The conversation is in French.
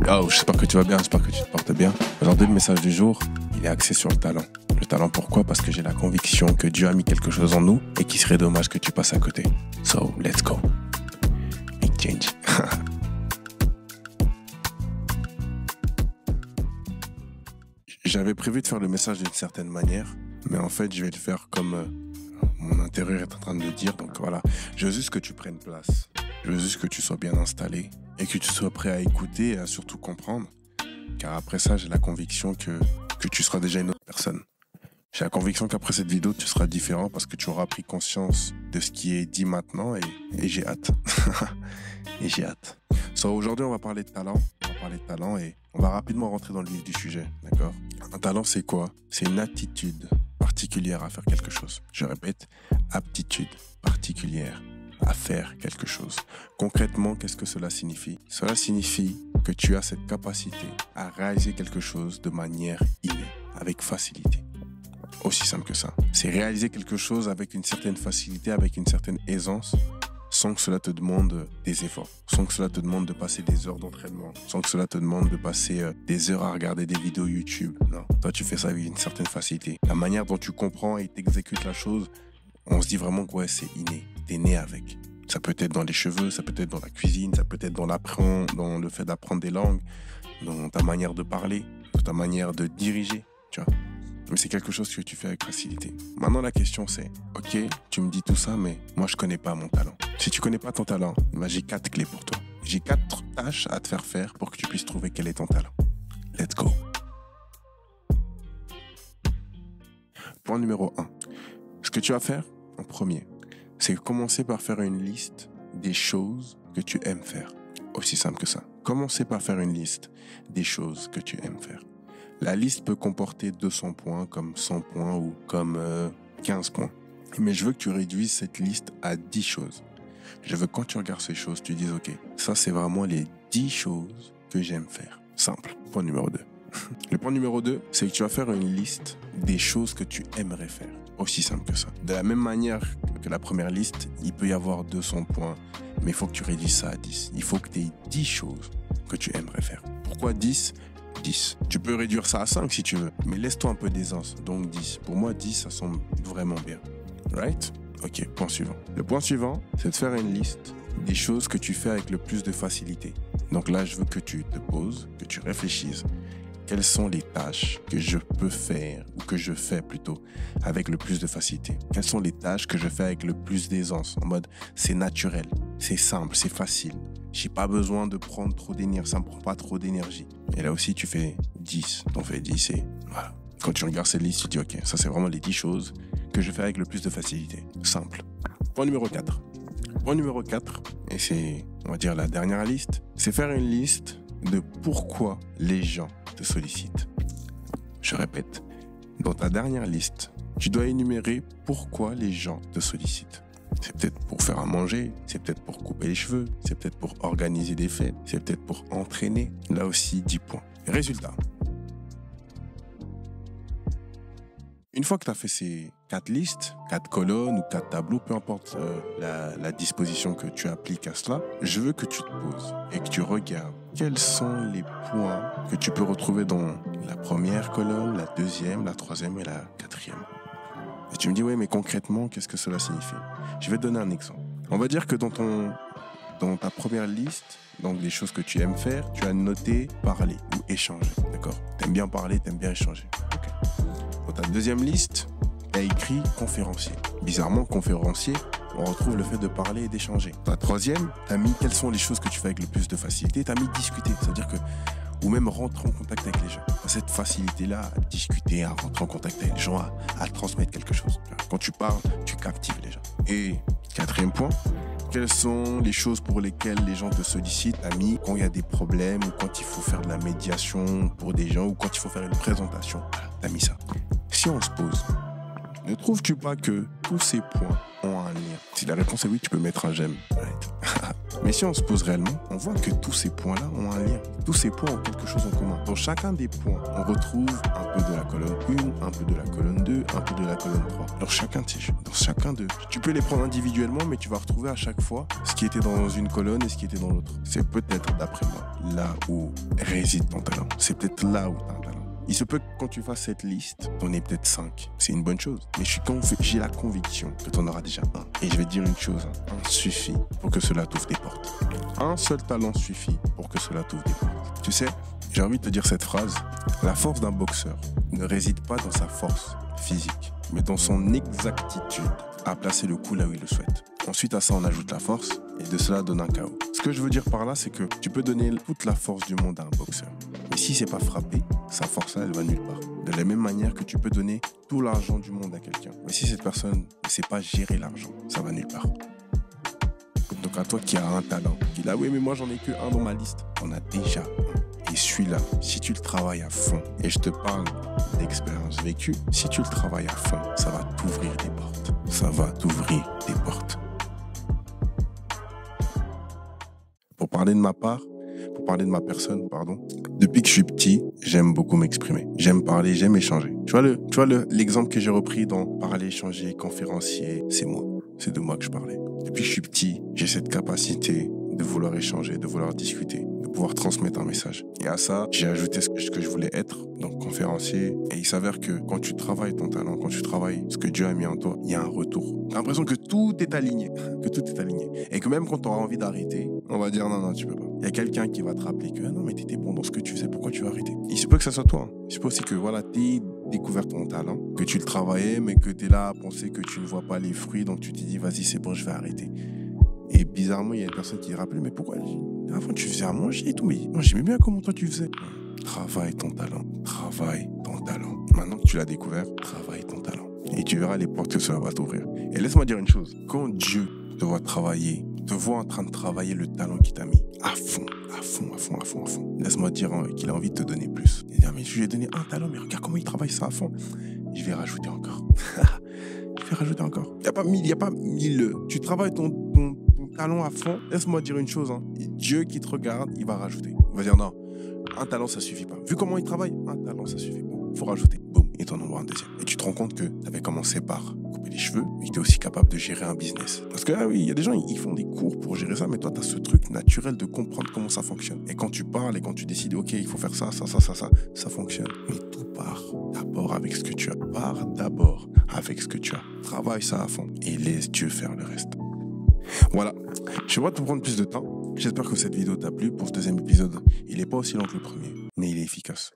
Oh, j'espère que tu vas bien, j'espère que tu te portes bien. Aujourd'hui, le message du jour, il est axé sur le talent. Le talent, pourquoi? Parce que j'ai la conviction que Dieu a mis quelque chose en nous et qu'il serait dommage que tu passes à côté. So, let's go. Big change. J'avais prévu de faire le message d'une certaine manière, mais en fait, je vais le faire comme mon intérieur est en train de le dire. Donc voilà, je veux juste que tu prennes place. Je veux juste que tu sois bien installé et que tu sois prêt à écouter et à surtout comprendre. Car après ça, j'ai la conviction que tu seras déjà une autre personne. J'ai la conviction qu'après cette vidéo, tu seras différent parce que tu auras pris conscience de ce qui est dit maintenant et j'ai hâte. Et j'ai hâte. So, aujourd'hui, on va parler de talent. On va parler de talent et on va rapidement rentrer dans le vif du sujet. D'accord? Un talent, c'est quoi? C'est une attitude particulière à faire quelque chose. Je répète, aptitude particulière à faire quelque chose. Concrètement, qu'est-ce que cela signifie? Cela signifie que tu as cette capacité à réaliser quelque chose de manière innée, avec facilité. Aussi simple que ça. C'est réaliser quelque chose avec une certaine facilité, avec une certaine aisance, sans que cela te demande des efforts, sans que cela te demande de passer des heures d'entraînement, sans que cela te demande de passer des heures à regarder des vidéos YouTube. Non, toi tu fais ça avec une certaine facilité. La manière dont tu comprends et t'exécutes la chose, on se dit vraiment que ouais, c'est inné, t'es né avec. Ça peut être dans les cheveux, ça peut être dans la cuisine, ça peut être dans le fait d'apprendre des langues, dans ta manière de parler, dans ta manière de diriger, tu vois. Mais c'est quelque chose que tu fais avec facilité. Maintenant, la question c'est, ok, tu me dis tout ça, mais moi, je connais pas mon talent. Si tu connais pas ton talent, ben, j'ai 4 clés pour toi. J'ai 4 tâches à te faire faire pour que tu puisses trouver quel est ton talent. Let's go. Point numéro 1. Ce que tu vas faire en premier, c'est commencer par faire une liste des choses que tu aimes faire. Aussi simple que ça. Commencer par faire une liste des choses que tu aimes faire. La liste peut comporter 200 points, comme 100 points ou comme 15 points. Mais je veux que tu réduises cette liste à 10 choses. Je veux que quand tu regardes ces choses, tu dises, ok, ça c'est vraiment les 10 choses que j'aime faire. Simple. Point numéro 2. Le point numéro 2, c'est que tu vas faire une liste des choses que tu aimerais faire. Aussi simple que ça. De la même manière que la première liste, il peut y avoir 200 points, mais il faut que tu réduises ça à 10. Il faut que tu aies 10 choses que tu aimerais faire. Pourquoi 10 ? 10. Tu peux réduire ça à 5 si tu veux, mais laisse-toi un peu d'aisance, donc 10. Pour moi, 10, ça semble vraiment bien. Right? Ok, point suivant. Le point suivant, c'est de faire une liste des choses que tu fais avec le plus de facilité. Donc là, je veux que tu te poses, que tu réfléchisses. Quelles sont les tâches que je peux faire, ou que je fais plutôt, avec le plus de facilité? Quelles sont les tâches que je fais avec le plus d'aisance? En mode, c'est naturel, c'est simple, c'est facile. J'ai pas besoin de prendre trop d'énergie, ça me prend pas trop d'énergie. Et là aussi, tu fais 10. T'en fais 10 et voilà. Quand tu regardes cette liste, tu dis, ok, ça c'est vraiment les 10 choses que je fais avec le plus de facilité. Simple. Point numéro 4. Point numéro 4, et c'est, on va dire, la dernière liste, c'est faire une liste de pourquoi les gens te sollicitent. Je répète, dans ta dernière liste, tu dois énumérer pourquoi les gens te sollicitent. C'est peut-être pour faire à manger, c'est peut-être pour couper les cheveux, c'est peut-être pour organiser des fêtes, c'est peut-être pour entraîner. Là aussi, 10 points. Résultat. Une fois que tu as fait ces 4 listes, 4 colonnes ou 4 tableaux, peu importe la disposition que tu appliques à cela, je veux que tu te poses et que tu regardes quels sont les points que tu peux retrouver dans la première colonne, la deuxième, la troisième et la quatrième. Et tu me dis, ouais, mais concrètement, qu'est-ce que cela signifie? Je vais te donner un exemple. On va dire que dans ta première liste, donc des choses que tu aimes faire, tu as noté parler ou échanger, d'accord? T'aimes bien parler, t'aimes bien échanger. Okay. Dans ta deuxième liste, tu as écrit conférencier. Bizarrement, conférencier, on retrouve le fait de parler et d'échanger. Dans ta troisième, tu as mis quelles sont les choses que tu fais avec le plus de facilité. Tu as mis discuter, c'est-à-dire que ou même rentrer en contact avec les gens. Cette facilité-là à discuter, à rentrer en contact avec les gens, à transmettre quelque chose. Quand tu parles, tu captives les gens. Et quatrième point, quelles sont les choses pour lesquelles les gens te sollicitent, amis, quand il y a des problèmes ou quand il faut faire de la médiation pour des gens ou quand il faut faire une présentation. T'as mis ça. Si on se pose, ne trouves-tu pas que tous ces points ont un lien? Si la réponse est oui, tu peux mettre un j'aime. Right. Mais si on se pose réellement, on voit que tous ces points-là ont un lien. Tous ces points ont quelque chose en commun. Dans chacun des points, on retrouve un peu de la colonne 1, un peu de la colonne 2, un peu de la colonne 3. Dans chacun d'eux. Tu peux les prendre individuellement, mais tu vas retrouver à chaque fois ce qui était dans une colonne et ce qui était dans l'autre. C'est peut-être, d'après moi, là où réside ton talent. C'est peut-être là où tu as un talent. Il se peut que quand tu fasses cette liste, t'en aies peut-être 5. C'est une bonne chose. Mais j'ai la conviction que tu en auras déjà un. Et je vais te dire une chose, un suffit pour que cela t'ouvre des portes. Un seul talent suffit pour que cela t'ouvre des portes. Tu sais, j'ai envie de te dire cette phrase. La force d'un boxeur ne réside pas dans sa force physique, mais dans son exactitude à placer le coup là où il le souhaite. Ensuite à ça, on ajoute la force et de cela donne un chaos. Ce que je veux dire par là, c'est que tu peux donner toute la force du monde à un boxeur. Mais si c'est pas frappé, sa force là, elle va nulle part. De la même manière que tu peux donner tout l'argent du monde à quelqu'un. Mais si cette personne ne sait pas gérer l'argent, ça va nulle part. Donc à toi qui as un talent, qui dit ah oui mais moi j'en ai que un dans ma liste, on a déjà un. Et celui-là, si tu le travailles à fond, et je te parle d'expérience vécue, si tu le travailles à fond, ça va t'ouvrir des portes. Ça va t'ouvrir des portes. Pour parler de ma personne, depuis que je suis petit, j'aime beaucoup m'exprimer. J'aime parler, j'aime échanger. Tu vois l'exemple que j'ai repris dans parler, échanger, conférencier, c'est moi. C'est de moi que je parlais. Depuis que je suis petit, j'ai cette capacité de vouloir échanger, de vouloir discuter, de pouvoir transmettre un message. Et à ça, j'ai ajouté ce que je voulais être, donc conférencier. Et il s'avère que quand tu travailles ton talent, quand tu travailles ce que Dieu a mis en toi, il y a un retour. T'as l'impression que tout est aligné, Et que même quand tu auras envie d'arrêter, on va dire non, tu peux pas. Il y a quelqu'un qui va te rappeler que non, mais t'étais bon dans ce que tu faisais, pourquoi tu vas arrêter? Il se peut que ça soit toi. Il se peut aussi que t'aies découvert ton talent, que tu le travaillais, mais que t'es là à penser que tu ne vois pas les fruits, donc tu t'es dit vas-y, c'est bon, je vais arrêter. Et bizarrement, il y a une personne qui rappelle, mais pourquoi avant tu faisais à manger et tout, mais moi j'aimais bien comment toi tu faisais. Travaille ton talent. Maintenant que tu l'as découvert, travaille ton talent. Et tu verras les portes que cela va t'ouvrir. Et laisse-moi dire une chose, quand Dieu te voit travailler, te voit en train de travailler le talent qu'il t'a mis à fond. Laisse-moi dire qu'il a envie de te donner plus. Il dit, mais je lui ai donné un talent, mais regarde comment il travaille ça à fond. Je vais rajouter encore. Il n'y a pas mille. Tu travailles ton talent à fond. Laisse-moi dire une chose. Dieu qui te regarde, il va rajouter. Il va dire non, un talent, ça suffit pas. Vu comment il travaille, un talent, ça suffit. Il faut rajouter. Boum, et t'en envoies un deuxième. Et tu te rends compte que tu avais commencé par couper les cheveux, mais tu es aussi capable de gérer un business. Parce que oui, il y a des gens, ils font des cours pour gérer ça, mais toi, tu as ce truc naturel de comprendre comment ça fonctionne. Et quand tu parles et quand tu décides, ok, il faut faire ça fonctionne. Mais tout part d'abord avec ce que tu as. Travaille ça à fond et laisse Dieu faire le reste. Voilà, je vais pas te prendre plus de temps. J'espère que cette vidéo t'a plu. Pour ce deuxième épisode, il n'est pas aussi long que le premier, mais il est efficace.